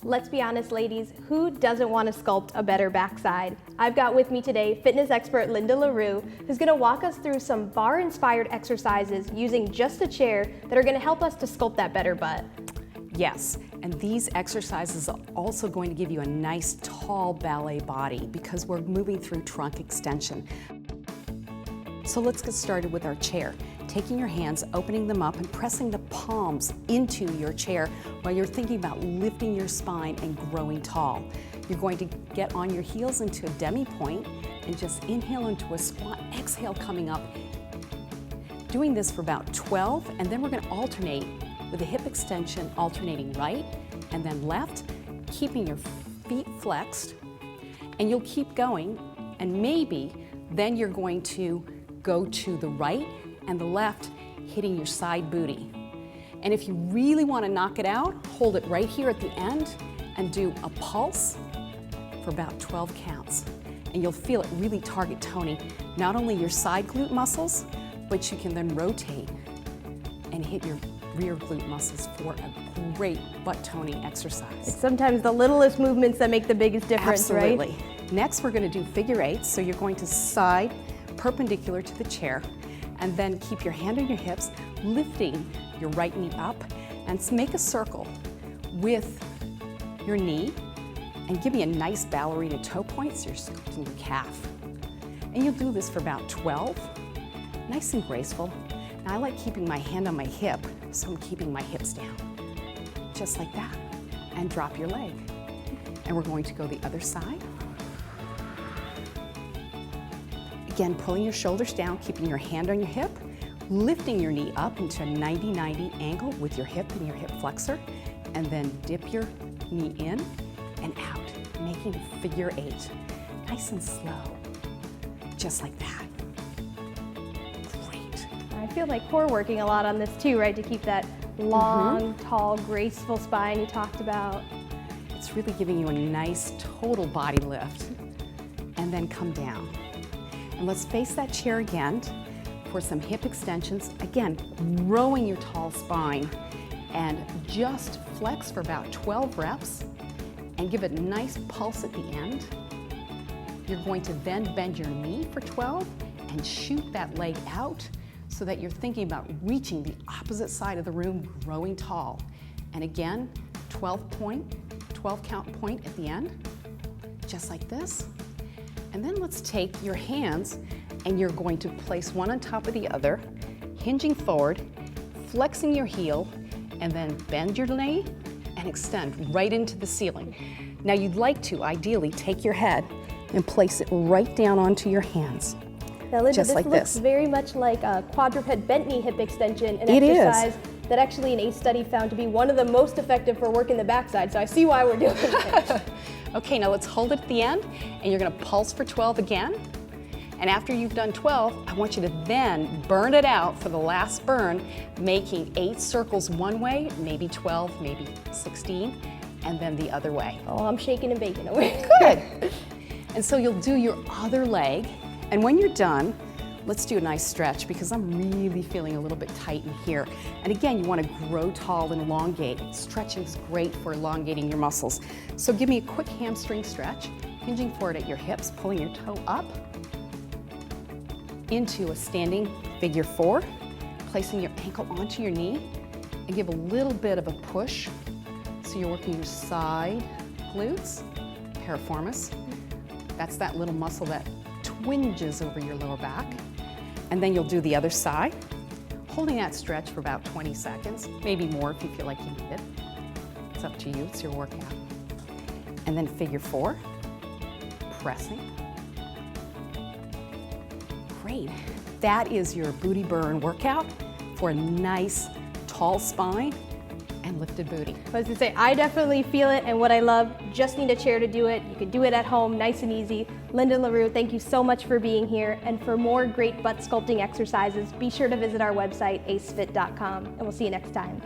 Let's be honest, ladies, who doesn't want to sculpt a better backside? I've got with me today fitness expert Linda LaRue, who's going to walk us through some barre-inspired exercises using just a chair that are going to help us to sculpt that better butt. Yes, and these exercises are also going to give you a nice tall ballet body because we're moving through trunk extension. So let's get started with our chair. Taking your hands, opening them up, and pressing the palms into your chair while you're thinking about lifting your spine and growing tall. You're going to get on your heels into a demi-point and just inhale into a squat, exhale coming up. Doing this for about 12, and then we're going to alternate with a hip extension, alternating right and then left, keeping your feet flexed, and you'll keep going, and maybe then you're going to go to the right and the left, hitting your side booty. And if you really want to knock it out, hold it right here at the end and do a pulse for about 12 counts. And you'll feel it really target toning not only your side glute muscles, but you can then rotate and hit your rear glute muscles for a great butt toning exercise. It's sometimes the littlest movements that make the biggest difference, Absolutely. Right? Next, we're going to do figure eights. So you're going to side perpendicular to the chair, and then keep your hand on your hips, lifting your right knee up, and make a circle with your knee, and give me a nice ballerina toe point so you're sculpting your calf. And you'll do this for about 12, nice and graceful. Now I like keeping my hand on my hip, so I'm keeping my hips down, just like that, and drop your leg. And we're going to go the other side. Again, pulling your shoulders down, keeping your hand on your hip, lifting your knee up into a 90-90 angle with your hip and your hip flexor, and then dip your knee in and out, making a figure eight. Nice and slow, just like that. Great. I feel like we're working a lot on this too, right? To keep that long, tall, graceful spine you talked about. It's really giving you a nice total body lift. And then come down. And let's face that chair again for some hip extensions. Again, growing your tall spine, and just flex for about 12 reps and give it a nice pulse at the end. You're going to then bend your knee for 12 and shoot that leg out so that you're thinking about reaching the opposite side of the room, growing tall. And again, 12 count point at the end, just like this. And then let's take your hands and you're going to place one on top of the other, hinging forward, flexing your heel, and then bend your knee and extend right into the ceiling. Now you'd like to ideally take your head and place it right down onto your hands. Now Linda, just this like looks this. very much like a quadruped bent knee hip extension, an It is. exercise that actually an ACE study found to be one of the most effective for working the backside, so I see why we're doing it. Okay, now let's hold it at the end, and you're gonna pulse for 12 again. And after you've done 12, I want you to then burn it out for the last burn, making 8 circles one way, maybe 12, maybe 16, and then the other way. Oh, I'm shaking and baking away. Good. And so you'll do your other leg, and when you're done, let's do a nice stretch because I'm really feeling a little bit tight in here. And again, you want to grow tall and elongate. Stretching is great for elongating your muscles. So give me a quick hamstring stretch, hinging forward at your hips, pulling your toe up into a standing figure 4, placing your ankle onto your knee, and give a little bit of a push. So you're working your side glutes, piriformis. That's that little muscle that twinges over your lower back. And then you'll do the other side, holding that stretch for about 20 seconds, maybe more if you feel like you need it. It's up to you, it's your workout. And then figure 4, pressing. Great. That is your booty burn workout for a nice tall spine and lifted booty. I was gonna say, I definitely feel it, and what I love, just need a chair to do it. You can do it at home, nice and easy. Linda LaRue, thank you so much for being here, and for more great butt sculpting exercises, be sure to visit our website, acefit.com, and we'll see you next time.